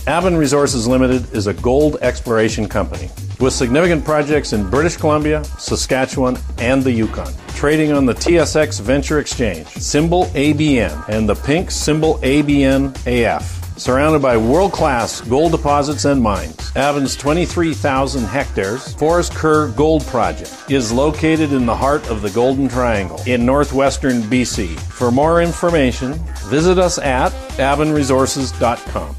Avon Resources Limited is a gold exploration company with significant projects in British Columbia, Saskatchewan, and the Yukon. Trading on the TSX Venture Exchange, symbol ABN, and the pink symbol ABN-AF. Surrounded by world-class gold deposits and mines, Avon's 23,000 hectares Forest Kerr Gold Project is located in the heart of the Golden Triangle in northwestern BC. For more information, visit us at avonresources.com.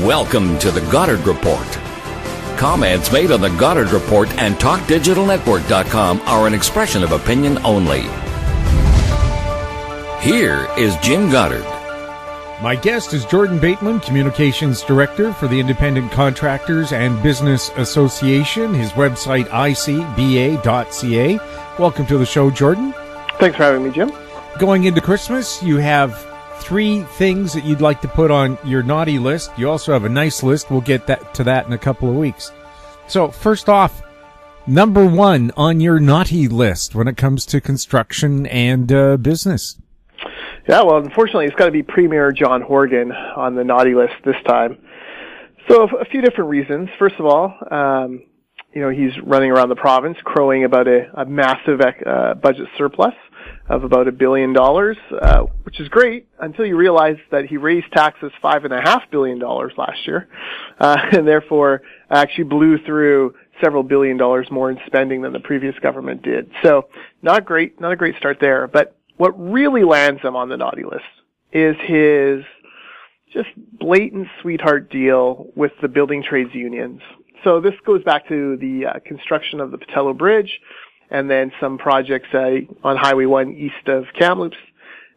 Welcome to the Goddard Report. Comments made on the Goddard Report and TalkDigitalNetwork.com are an expression of opinion only. Here is Jim Goddard. My guest is Jordan Bateman, Communications Director for the Independent Contractors and Business Association. His website, icba.ca. Welcome to the show, Jordan. Thanks for having me, Jim. Going into Christmas, you have 3 things that you'd like to put on your naughty list. You also have a nice list. We'll get to that in a couple of weeks. So first off, number 1 on your naughty list when it comes to construction and business. Yeah, well, unfortunately, it's got to be Premier John Horgan on the naughty list this time. So a few different reasons. First of all, he's running around the province crowing about a massive budget surplus of about $1 billion, which is great until you realize that he raised taxes $5.5 billion last year, and therefore actually blew through several $1 billion more in spending than the previous government did. So not a great start there. But what really lands him on the naughty list is his just blatant sweetheart deal with the building trades unions. So this goes back to the construction of the Patello Bridge and then some projects on Highway 1 east of Kamloops.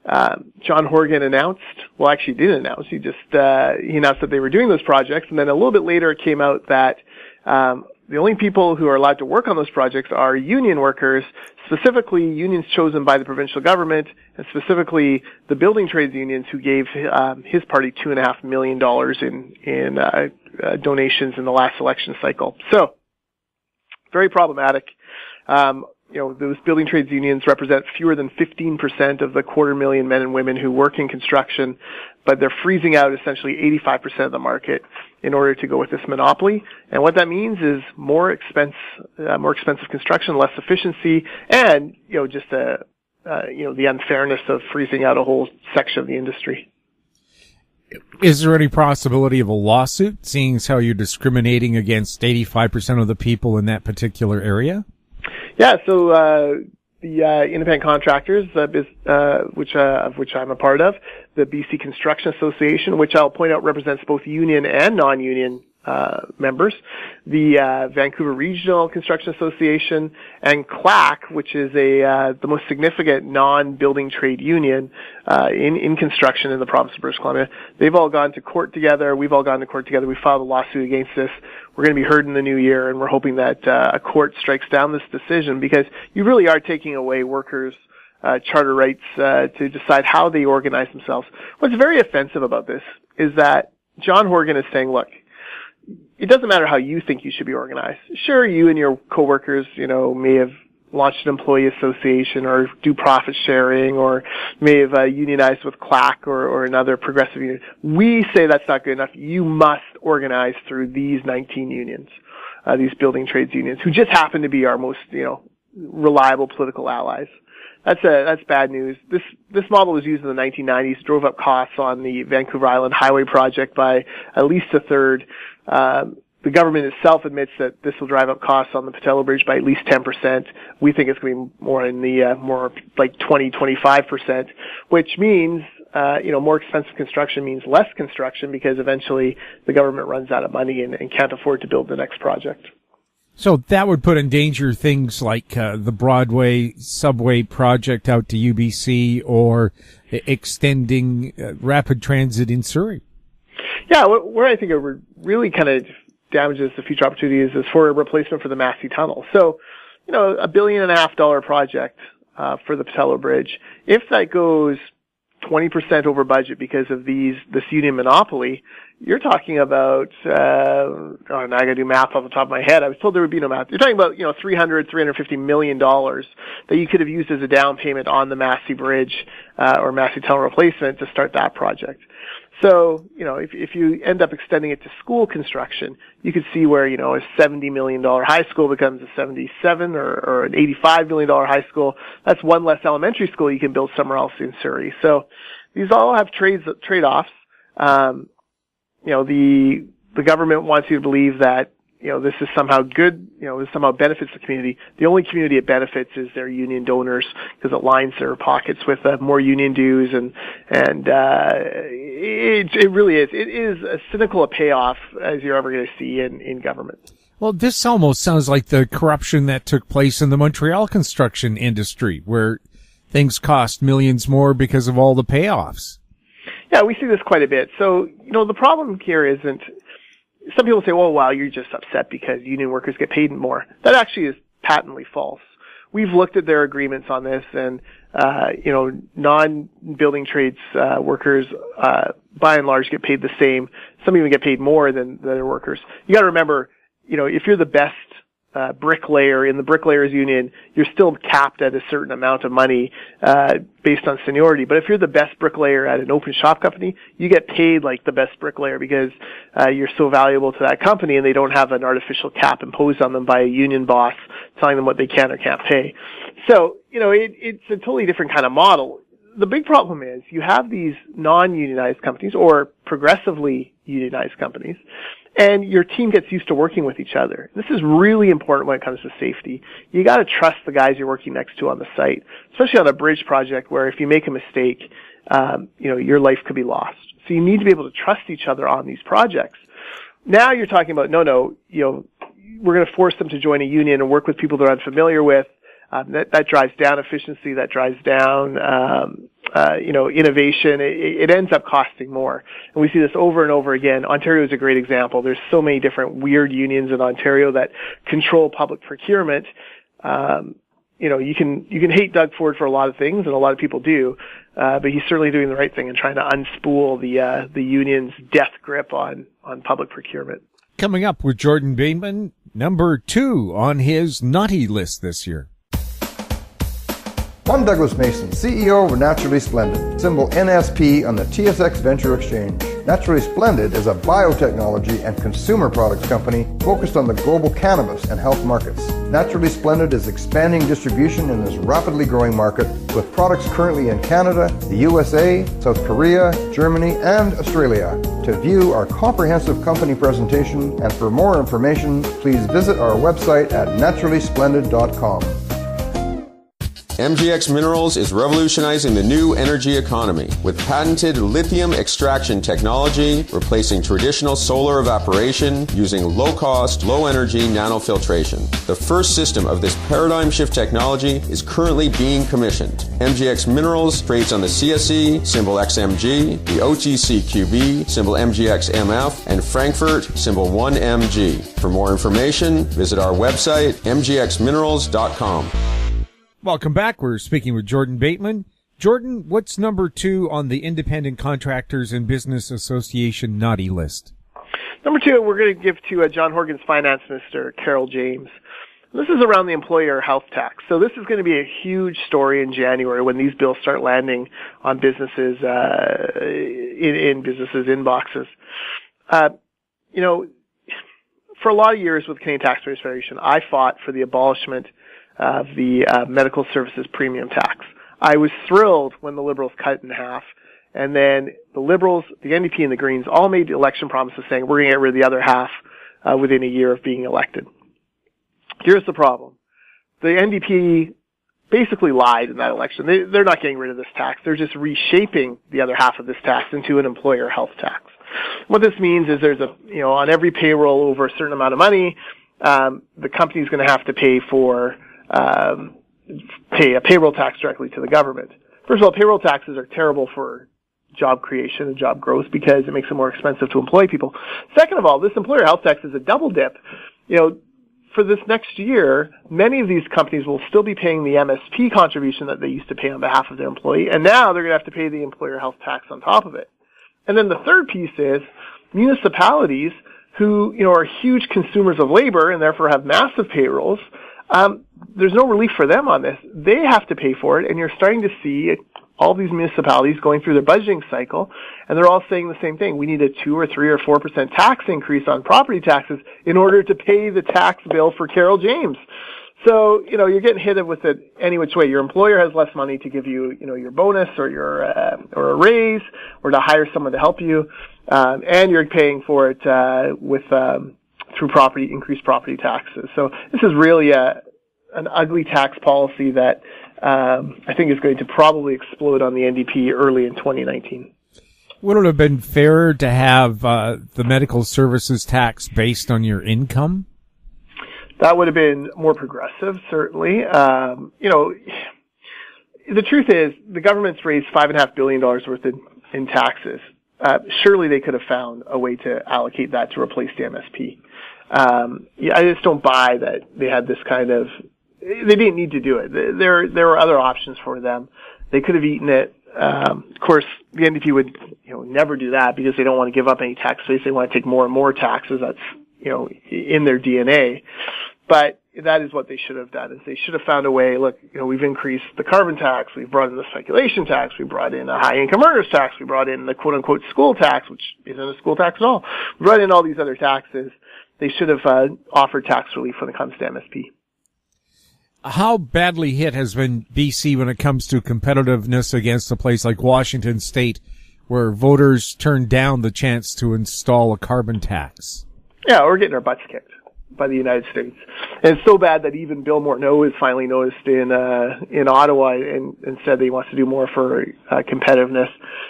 John Horgan announced he announced that they were doing those projects, and then a little bit later it came out that the only people who are allowed to work on those projects are union workers, specifically unions chosen by the provincial government, and specifically the building trades unions who gave his party $2.5 million in donations in the last election cycle. So, very problematic. Those building trades unions represent fewer than 15% of the 250,000 men and women who work in construction, but they're freezing out essentially 85% of the market in order to go with this monopoly. And what that means is more expensive construction, less efficiency, and the unfairness of freezing out a whole section of the industry. Is there any possibility of a lawsuit, seeing as how you're discriminating against 85% of the people in that particular area? Yeah, so the Independent Contractors, of which I'm a part of, the BC Construction Association, which I'll point out represents both union and non-union members, the Vancouver Regional Construction Association, and CLAC, which is the most significant non-building trade union in construction in the province of British Columbia. They've all gone to court together. We've all gone to court together. We filed a lawsuit against this. We're going to be heard in the new year, and we're hoping that a court strikes down this decision, because you really are taking away workers' charter rights to decide how they organize themselves. What's very offensive about this is that John Horgan is saying, look, it doesn't matter how you think you should be organized. Sure, you and your coworkers, may have launched an employee association or do profit sharing or may have unionized with CLAC or another progressive union. We say that's not good enough. You must organize through these 19 unions, these building trades unions, who just happen to be our most, reliable political allies. That's bad news. This model was used in the 1990s, drove up costs on the Vancouver Island Highway project by at least a third. The government itself admits that this will drive up costs on the Patello Bridge by at least 10%. We think it's going to be more in the more like 20-25%, which means more expensive construction means less construction, because eventually the government runs out of money and can't afford to build the next project. So that would put in danger things like the Broadway subway project out to UBC or extending rapid transit in Surrey. Yeah, where I think it really kind of damages the future opportunities is for a replacement for the Massey Tunnel. So, $1.5 billion project for the Patello Bridge. If that goes 20% over budget because of this union monopoly, you're talking about, now I got to do math off the top of my head. I was told there would be no math. You're talking about, $350 million that you could have used as a down payment on the Massey Bridge, or Massey Tunnel replacement to start that project. So, if you end up extending it to school construction, you could see where, a $70 million high school becomes a $77 or an $85 million high school. That's one less elementary school you can build somewhere else in Surrey. So these all have trade-offs. The government wants you to believe that, this is somehow good, this somehow benefits the community. The only community it benefits is their union donors, because it lines their pockets with more union dues, and it really is. It is as cynical a payoff as you're ever going to see in government. Well, this almost sounds like the corruption that took place in the Montreal construction industry, where things cost millions more because of all the payoffs. Yeah, we see this quite a bit. So, the problem here isn't, some people say, well, wow, you're just upset because union workers get paid more. That actually is patently false. We've looked at their agreements on this, and, non-building trades workers, by and large, get paid the same. Some even get paid more than their workers. You got to remember, if you're the best bricklayer in the bricklayers union, you're still capped at a certain amount of money based on seniority. But if you're the best bricklayer at an open shop company, you get paid like the best bricklayer because you're so valuable to that company, and they don't have an artificial cap imposed on them by a union boss telling them what they can or can't pay. So, it's a totally different kind of model. The big problem is you have these non-unionized companies or progressively unionized companies, and your team gets used to working with each other. This is really important when it comes to safety. You got to trust the guys you're working next to on the site, especially on a bridge project where if you make a mistake, your life could be lost. So you need to be able to trust each other on these projects. Now you're talking about, we're going to force them to join a union and work with people they're unfamiliar with. That drives down efficiency, that drives down, innovation. It ends up costing more. And we see this over and over again. Ontario is a great example. There's so many different weird unions in Ontario that control public procurement. You can hate Doug Ford for a lot of things, and a lot of people do, but he's certainly doing the right thing and trying to unspool the union's death grip on public procurement. Coming up with Jordan Bateman, number 2 on his naughty list this year. I'm Douglas Mason, CEO of Naturally Splendid, symbol NSP on the TSX Venture Exchange. Naturally Splendid is a biotechnology and consumer products company focused on the global cannabis and health markets. Naturally Splendid is expanding distribution in this rapidly growing market with products currently in Canada, the USA, South Korea, Germany, and Australia. To view our comprehensive company presentation and for more information, please visit our website at naturallysplendid.com. MGX Minerals is revolutionizing the new energy economy with patented lithium extraction technology, replacing traditional solar evaporation using low-cost, low-energy nanofiltration. The first system of this paradigm shift technology is currently being commissioned. MGX Minerals trades on the CSE, symbol XMG, the OTCQB, symbol MGXMF, and Frankfurt, symbol 1MG. For more information, visit our website, mgxminerals.com. Welcome back. We're speaking with Jordan Bateman. Jordan, what's number 2 on the Independent Contractors and Business Association naughty list? Number 2, we're going to give to John Horgan's finance minister, Carol James. This is around the employer health tax. So this is going to be a huge story in January when these bills start landing on businesses, in businesses' inboxes. For a lot of years with Canadian Taxpayers Federation, I fought for the abolishment of the medical services premium tax. I was thrilled when the Liberals cut it in half, and then the Liberals, the NDP, and the Greens all made election promises saying we're going to get rid of the other half within a year of being elected. Here's the problem. The NDP basically lied in that election. They're not getting rid of this tax. They're just reshaping the other half of this tax into an employer health tax. What this means is there's on every payroll over a certain amount of money, the company's going to have to pay a payroll tax directly to the government. First of all, payroll taxes are terrible for job creation and job growth because it makes it more expensive to employ people. Second of all, this employer health tax is a double dip. for this next year, many of these companies will still be paying the MSP contribution that they used to pay on behalf of their employee, and now they're going to have to pay the employer health tax on top of it. And then the third piece is municipalities who, are huge consumers of labor and therefore have massive payrolls. There's no relief for them on this. They have to pay for it, and you're starting to see all these municipalities going through their budgeting cycle, and they're all saying the same thing. We need a 2 or 3 or 4% tax increase on property taxes in order to pay the tax bill for Carol James. So, you're getting hit with it any which way. Your employer has less money to give you, your bonus or your or a raise, or to hire someone to help you, and you're paying for it through increased property taxes. So this is really an ugly tax policy that I think is going to probably explode on the NDP early in 2019. Would it have been fairer to have the medical services tax based on your income? That would have been more progressive, certainly. The truth is, the government's raised $5.5 billion worth in taxes. Surely they could have found a way to allocate that to replace the MSP. I just don't buy that they had this kind of. They didn't need to do it. There were other options for them. They could have eaten it. Of course, the NDP would, never do that because they don't want to give up any tax space. They want to take more and more taxes. That's, in their DNA. But that is what they should have done. Is they should have found a way. Look, we've increased the carbon tax. We've brought in the speculation tax. We brought in a high-income earners tax. We brought in the quote-unquote school tax, which isn't a school tax at all. We brought in all these other taxes. They should have offered tax relief when it comes to MSP. How badly hit has been BC when it comes to competitiveness against a place like Washington State, where voters turned down the chance to install a carbon tax? Yeah, we're getting our butts kicked by the United States. And it's so bad that even Bill Morneau has finally noticed in Ottawa and said that he wants to do more for competitiveness.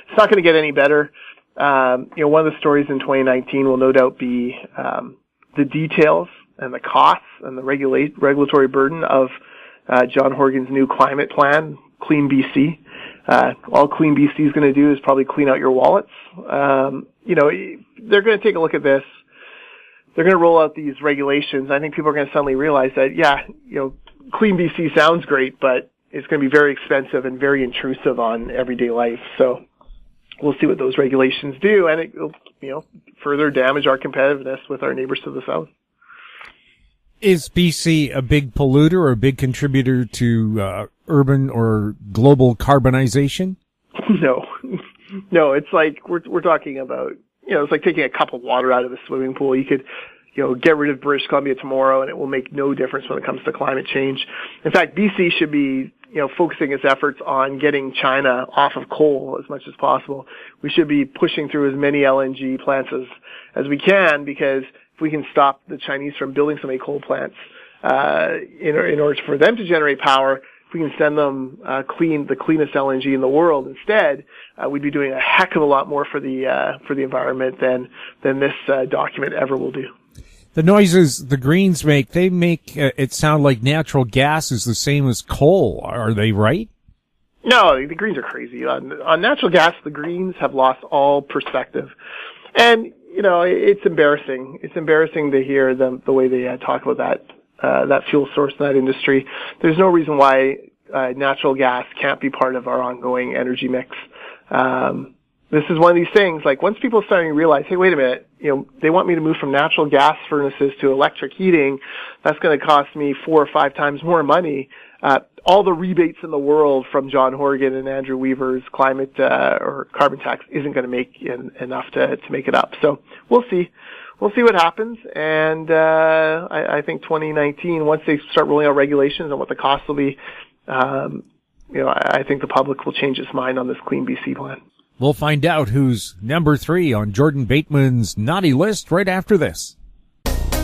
It's not going to get any better. One of the stories in 2019 will no doubt be the details and the costs and the regulatory burden of John Horgan's new climate plan, Clean BC. All Clean BC is going to do is probably clean out your wallets. They're going to take a look at this. They're going to roll out these regulations. I think people are going to suddenly realize that, Clean BC sounds great, but it's going to be very expensive and very intrusive on everyday life. So we'll see what those regulations do, and it will, further damage our competitiveness with our neighbors to the south. Is BC a big polluter or a big contributor to urban or global carbonization? No. It's like we're talking about. It's like taking a cup of water out of a swimming pool. You could, get rid of British Columbia tomorrow, and it will make no difference when it comes to climate change. In fact, BC should be, focusing its efforts on getting China off of coal as much as possible. We should be pushing through as many LNG plants as we can, because if we can stop the Chinese from building so many coal plants, in order for them to generate power, if we can send them the cleanest LNG in the world instead, we'd be doing a heck of a lot more for the environment than this document ever will do. The noises the Greens make, they make it sound like natural gas is the same as coal. Are they right? No, the Greens are crazy. On natural gas, the Greens have lost all perspective. And, it's embarrassing. It's embarrassing to hear them, the way they talk about that fuel source in that industry. There's no reason why natural gas can't be part of our ongoing energy mix. This is one of these things, like once people are starting to realize, hey, wait a minute, they want me to move from natural gas furnaces to electric heating, that's going to cost me 4 or 5 times more money. All the rebates in the world from John Horgan and Andrew Weaver's climate or carbon tax isn't going to make enough to make it up. So we'll see. We'll see what happens, and I think 2019, once they start rolling out regulations on what the costs will be, I think the public will change its mind on this Clean BC plan. We'll find out who's number 3 on Jordan Bateman's naughty list right after this.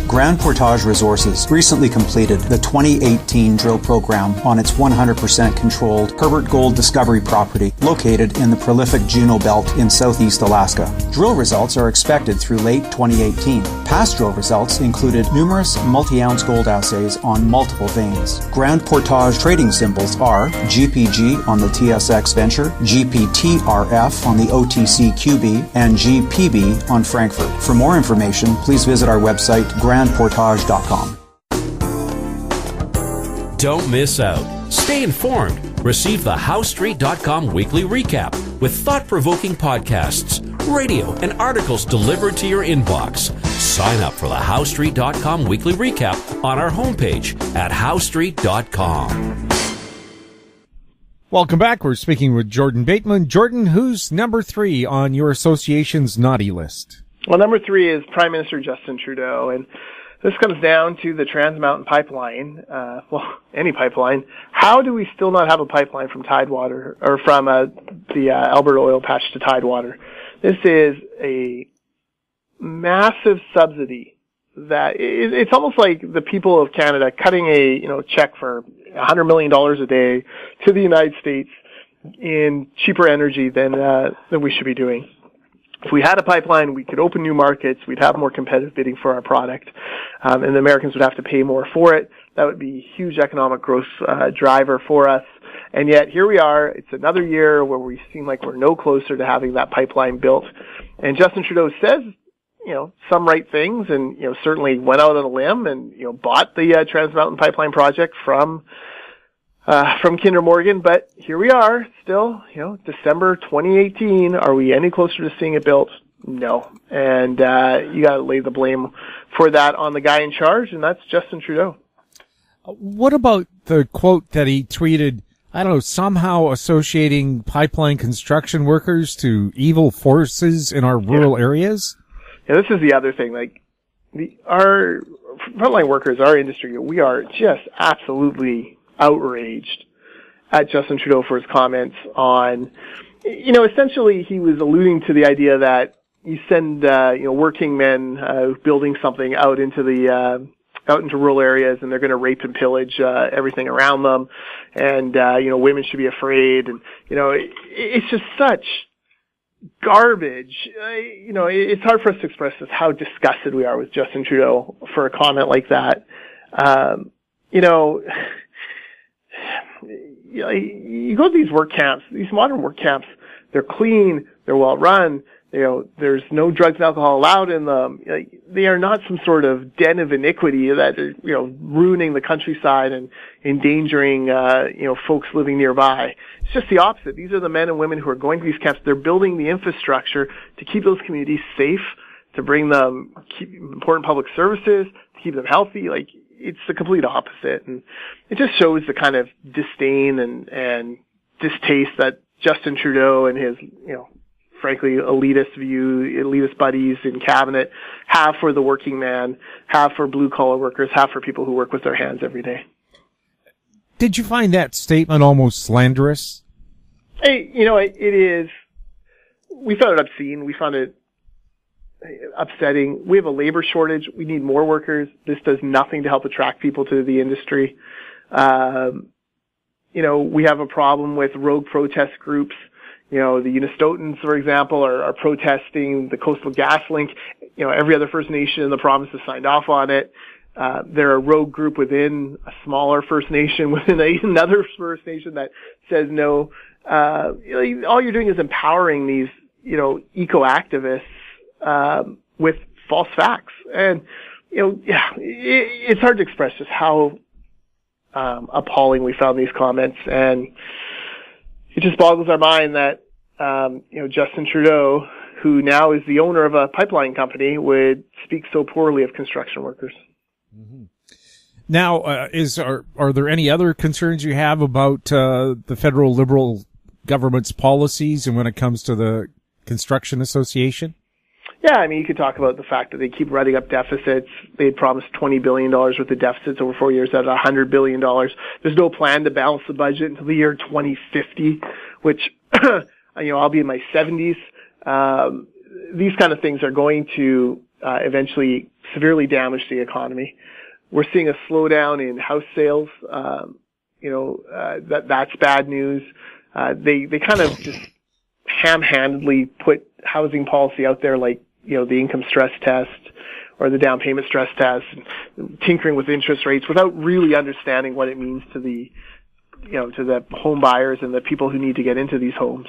Grand Portage Resources recently completed the 2018 drill program on its 100% controlled Herbert Gold Discovery property located in the prolific Juneau Belt in southeast Alaska. Drill results are expected through late 2018. Past drill results included numerous multi-ounce gold assays on multiple veins. Grand Portage trading symbols are GPG on the TSX Venture, GPTRF on the OTCQB, and GPB on Frankfurt. For more information, please visit our website, grandportage.com. Don't miss out. Stay informed. Receive the HowStreet.com weekly recap with thought-provoking podcasts, radio, and articles delivered to your inbox. Sign up for the HowStreet.com weekly recap on our homepage at HowStreet.com. Welcome back. We're speaking with Jordan Bateman. Jordan, who's number 3 on your association's naughty list? Well, number 3 is Prime Minister Justin Trudeau, and this comes down to the Trans Mountain Pipeline, any pipeline. How do we still not have a pipeline from Tidewater, or from the Alberta oil patch to Tidewater? This is a massive subsidy that it's almost like the people of Canada cutting a check for $100 million a day to the United States in cheaper energy than we should be doing. If we had a pipeline, we could open new markets, we'd have more competitive bidding for our product, and the Americans would have to pay more for it. That would be a huge economic growth driver for us. And yet, here we are. It's another year where we seem like we're no closer to having that pipeline built. And Justin Trudeau says, some right things, and, certainly went out on a limb and, bought the Trans Mountain Pipeline project from Kinder Morgan, but here we are still, December 2018. Are we any closer to seeing it built? No. And, you gotta lay the blame for that on the guy in charge, and that's Justin Trudeau. What about the quote that he tweeted, somehow associating pipeline construction workers to evil forces in our rural areas? Yeah, this is the other thing, our frontline workers, our industry, we are just absolutely outraged at Justin Trudeau for his comments on, essentially he was alluding to the idea that you send, working men, building something out into rural areas, and they're going to rape and pillage, everything around them. And, women should be afraid. And, it's just such garbage. It's hard for us to express just how disgusted we are with Justin Trudeau for a comment like that. You go to these work camps, these modern work camps, they're clean, they're well run, there's no drugs and alcohol allowed in them. They are not some sort of den of iniquity that are, ruining the countryside and endangering, folks living nearby. It's just the opposite. These are the men and women who are going to these camps. They're building the infrastructure to keep those communities safe, to bring them important public services, to keep them healthy. It's the complete opposite, and it just shows the kind of disdain and distaste that Justin Trudeau and his, frankly, elitist buddies in cabinet have for the working man, have for blue-collar workers, have for people who work with their hands every day. Did you find that statement almost slanderous? Hey, it is. We found it obscene. We found it upsetting. We have a labor shortage. We need more workers. This does nothing to help attract people to the industry. We have a problem with rogue protest groups. The Unistotans, for example, are protesting the Coastal GasLink. Every other First Nation in the province has signed off on it. They're a rogue group within a smaller First Nation, within another First Nation that says no. All you're doing is empowering these, eco-activists with false facts. And, it's hard to express just how appalling we found these comments. And it just boggles our mind that, Justin Trudeau, who now is the owner of a pipeline company, would speak so poorly of construction workers. Mm-hmm. Now, are there any other concerns you have about the federal Liberal government's policies and when it comes to the Construction Association? Yeah, you could talk about the fact that they keep running up deficits. They had promised $20 billion worth of deficits over 4 years at $100 billion. There's no plan to balance the budget until the year 2050, which, I'll be in my 70s. These kind of things are going to eventually severely damage the economy. We're seeing a slowdown in house sales. That's bad news. They kind of just ham-handedly put housing policy out there like, the income stress test or the down payment stress test, and tinkering with interest rates without really understanding what it means to the, to the home buyers and the people who need to get into these homes.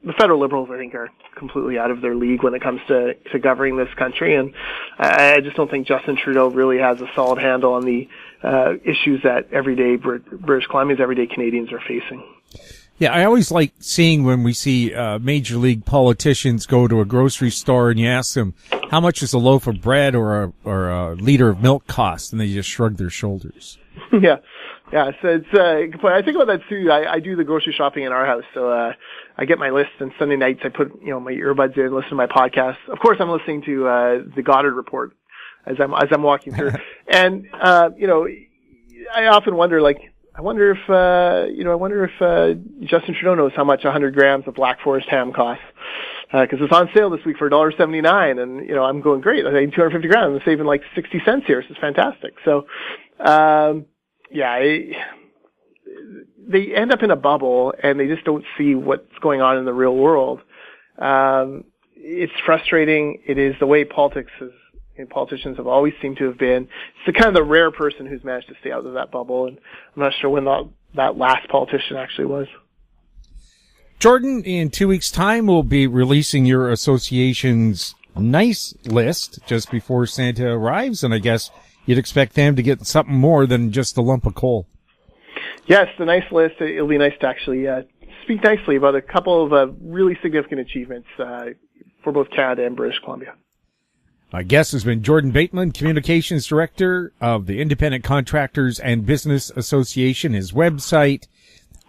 the federal Liberals, I think, are completely out of their league when it comes to governing this country, and I just don't think Justin Trudeau really has a solid handle on the issues that everyday British Columbians, everyday Canadians are facing. Yeah, I always like seeing when we see major league politicians go to a grocery store and you ask them, how much does a loaf of bread or a liter of milk cost? And they just shrug their shoulders. Yeah. So it's, I think about that too. I do the grocery shopping in our house. So, I get my list, and Sunday nights I put, my earbuds in, listen to my podcast. Of course, I'm listening to, the Goddard Report as I'm walking through. And, I often wonder, I wonder if Justin Trudeau knows how much 100 grams of Black Forest ham costs. Cause it's on sale this week for $1.79, and, I'm going, great. I think 250 grams. I'm saving like 60 cents here. So it's fantastic. So, they end up in a bubble and they just don't see what's going on in the real world. It's frustrating. It is the way politicians have always seemed to have been. It's the kind of the rare person who's managed to stay out of that bubble, and I'm not sure when that last politician actually was. Jordan, in 2 weeks' time, we'll be releasing your association's nice list just before Santa arrives, and I guess you'd expect them to get something more than just a lump of coal. Yes, the nice list. It'll be nice to actually speak nicely about a couple of really significant achievements for both Canada and British Columbia. My guest has been Jordan Bateman, Communications Director of the Independent Contractors and Business Association. His website,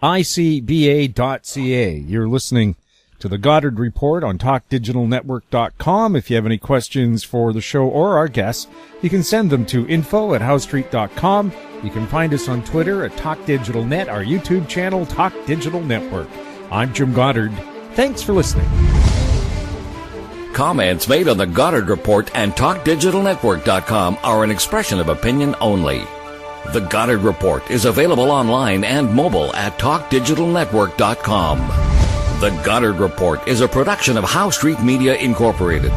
icba.ca. You're listening to the Goddard Report on TalkDigitalNetwork.com. If you have any questions for the show or our guests, you can send them to info@HowStreet.com. You can find us on Twitter @TalkDigitalNet, our YouTube channel, Talk Digital Network. I'm Jim Goddard. Thanks for listening. Comments made on the Goddard Report and TalkDigitalNetwork.com are an expression of opinion only. The Goddard Report is available online and mobile at TalkDigitalNetwork.com. The Goddard Report is a production of How Street Media Incorporated.